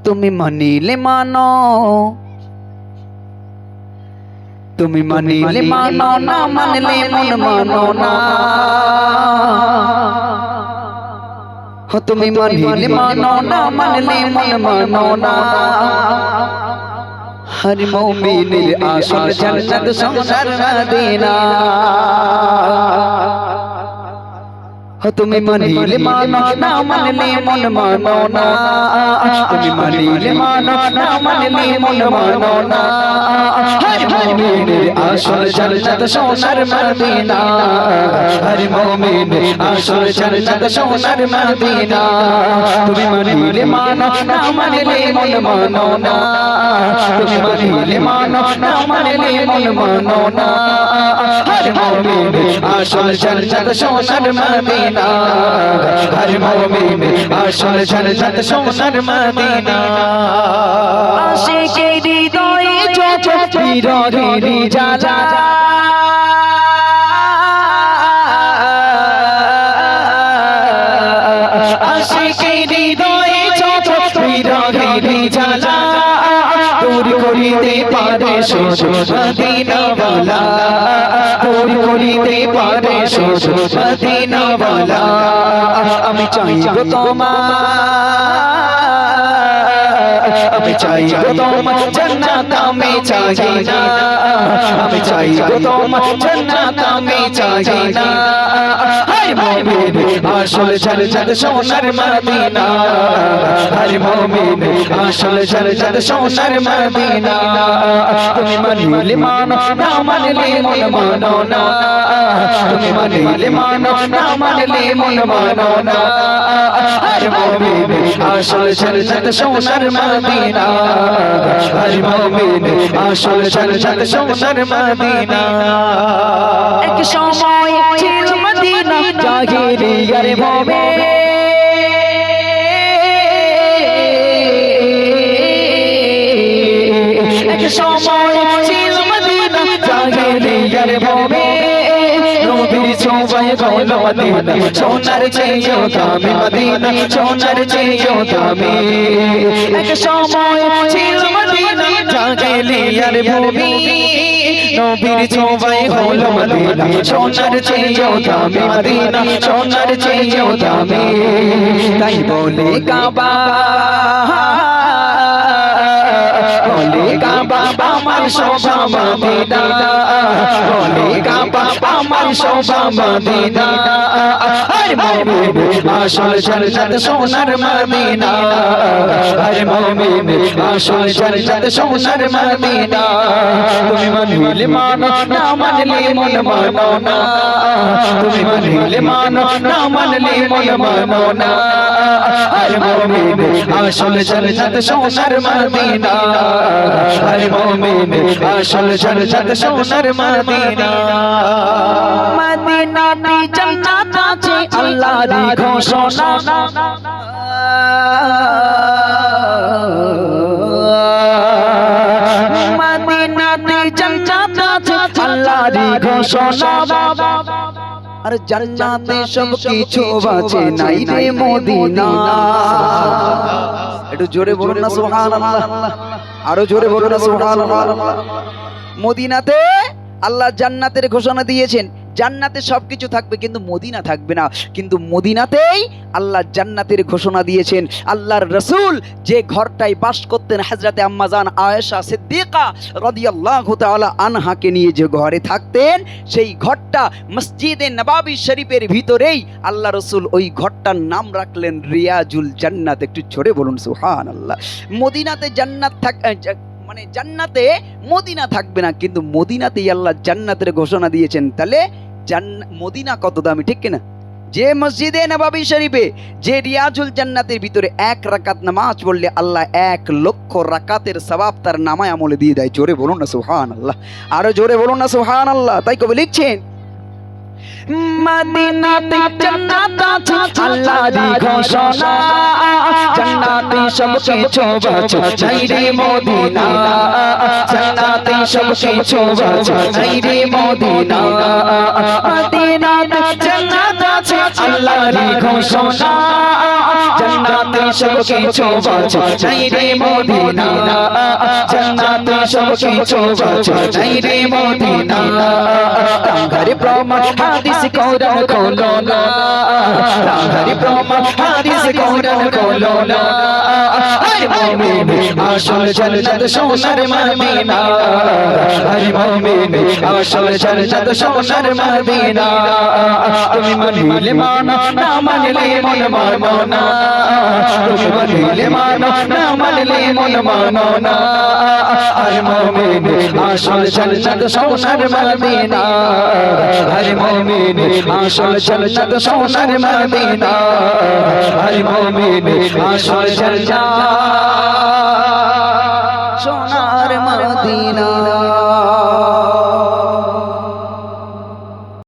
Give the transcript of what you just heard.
তুমি মানিলে মানো, তুমি মানিলে মানো না মানলে মন মানো না। তুমি মানিলে মানো না মানলে মন মানো না। हर मोमिन आसल जन्नत सोनार मदीना। তুমি মানিলে মানো না মানলে মন মানো না। তুমি মানিলে মানো না মানলে মন মানো না। हर मोमिन आसल जन्नत सोनार मदीना। हर मोमिन आसल जन्नत सोनार मदीना। তুমি মানিলে মানো না মানলে মন মানো না। তুমি মানিলে মানো না মানলে মন মানো না। हर मोमिन आसल जन्नत सोनार मदीना। हर मोमिन आसल जन्नत सोनार मदीना। आशिकेर हृदये যত বিরহের জ্বালা, আশিকের হৃদয়ে যত বিরহের জ্বালা, দূর করিতে পারে শুধু মদিনাওয়ালা। দূর করিতে পারে শুধু মদিনাওয়ালা। আমি চাইবো তোমার, আমি চাইবো তোমার জান্নাত আমি চাই না। আমি চাইবো তোমার জান্নাত আমি চাই না। हर मोमिन आसल जन्नत सोनार मदीना। हर मोमिन आसल जन्नत सोनार मदीना। তুমি মানিলে মানো না মানলে মন মানো না। তুমি মানিলে মানো না মানলে মন মানো না। हर मोमिन आसल जन्नत सोनार मदीना। हर मोमिन आसल जन्नत सोनार मदीना। एक সময় ছিল মদিনা জাহিলিয়ার ভবে, এক সময় ছিল মদিনা জাহিলিয়ার ভবে। নবীর ছোঁয়ায় গেল মদিনা সোনার চেয়েও দামি মদিনা, সোনার চেয়েও দামি। এক সময় ছিল মদিনা জাহিলিয়ার ভূমি, নবীর ছোঁয়ায় হলো মদিনা সোনার চেয়েও দামি মদিনা, সোনার চেয়েও দামি। তাই বলে কাবা, বলে কাবা আমার শোভা মদিনা। বলে কাবা আমার শোভা মদিনা। हर मोमिन आसल जन्नत सोनार मदीना। हर मोमिन आसल जन्नत सोनार मदीना। তুমি মানিলে মানো না মানলে মন মানো না। তুমি মানিলে মানো না মানলে মন মানো না। हर मोमिन आसल जन्नत सोनार मदीना। हर मोमिन आसल जन्नत सोनार मदीना। মদিনাতে জান্নাত আছে আল্লাহর ঘোষণা। মদিনাতে জান্নাত আছে আল্লাহর ঘোষণা। আর জান্নাতে সব কিছু আছে নাই রে মদিনা। একটু জোরে বলুন না সুবহানাল্লাহ, আরো জোরে বলুন না সুবহানাল্লাহ। মদিনাতে আল্লাহ জান্নাতের ঘোষণা দিয়েছেন। জান্নাতে সবকিছু থাকবে কিন্তু মদিনা থাকবে না। কিন্তু মদিনাতেই আল্লাহ জান্নাতের ঘোষণা দিয়েছেন। আল্লাহর রাসূল যে ঘরটায় বাস করতেন, হযরতে আম্মা জান আয়েশা সিদ্দিকা রাদিয়াল্লাহু তাআলা আনহাকে নিয়ে যে ঘরে থাকতেন, সেই ঘরটা মসজিদে নববী শরীফের ভিতরেই আল্লাহ রাসূল ওই ঘরটার নাম রাখলেন রিয়াজুল জান্নাত। একটু জোরে বলুন সুবহানাল্লাহ। মদিনাতে জান্নাত মানে জান্নাতে মদিনা থাকবে না, কিন্তু মদিনাতেই আল্লাহ জান্নাতের ঘোষণা দিয়েছেন। তাহলে মদিনা কত দামি, ঠিক কিনা? যে মসজিদে নববী শরীফে যে রিয়াজুল জান্নাতের ভিতরে এক রাকাত নামাজ পড়লে আল্লাহ 1,00,000 রাকাতের সওয়াব তার নামায় আমলে দিয়ে দেয়। জোরে বলুন না সুবহানাল্লাহ, আরো জোরে বলুন না সুবহানাল্লাহ। তাই কবি লিখছেন মদিনাতে জান্নাত আছে আল্লাহর ঘোষণা। জান্নাতে সব কিছু আছে চাই রে মদিনা। জান্নাতে সব কিছু আছে চাই রে মদিনা। মদিনাতে জান্নাত আছে আল্লাহরই ঘোষণা জান্নাতে সব কিছু আছে নাই রে মদিনা জান্নাতে সব কিছু আছে নাই রে মদিনা তাঙ্গারে প্রমাণ হাদিস কোরআন খোলো না তাঙ্গারে প্রমাণ হাদিস কোরআন খোলো না আয় মুমিন আসল জান্নাত সোনার মদিনা আয় মুমিন আসল জান্নাত সোনার মদিনা তুমি মানিলে মানো না মানলে মন মানো না তুমি মানিলে মানো না মানলে মন মানো না আয় মুমিন আসল জান্নাত সোনার মদিনা আয় মুমিন আসল জান্নাত সোনার মদিনা আয় মুমিন আসল জান্নাত সোনার মদিনা।